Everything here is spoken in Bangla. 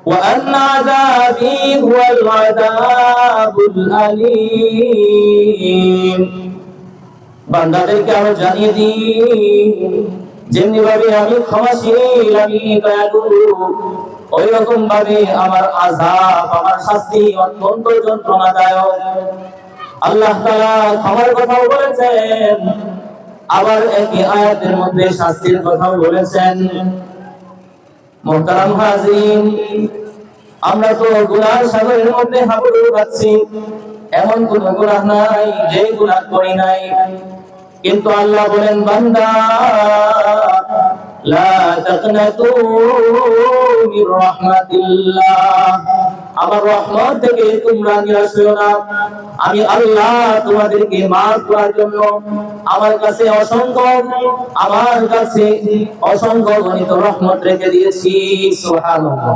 وأن عذابي هو العذاب الأليم বান্দাদেরকে আমি জানিয়ে দিই যেমনি ভাবে আমি ক্ষমাশীল, আমি দয়ালু, ওই রকম ভাবে আমার আযাব, আমার শাস্তি অত্যন্ত যন্ত্রণাদায়ক। আল্লাহ তাআলা ক্ষমার কথাও বলেছেন, আবার একই আয়াতের মধ্যে শাস্তির কথাও বলেছেন। মুহতারাম হাজিরিন, আমরা তো গুনাহ সাগরের মধ্যে হাবুডুবু খাচ্ছি, এমন কোন গুনাহ নাই যে গুনাহ করি নাই। কিন্তু আল্লাহ বলেন, বান্দা লা তাকনাতু মির রাহমাতিল্লাহ, আমার রহমত থেকে তোমরা নিরাশ হয়ো না। আমি আল্লাহ তোমাদেরকে মাফ করার জন্য আমার কাছে অসংখ্য গণিত রহমত রেখে দিয়েছি। সুবহানাল্লাহ।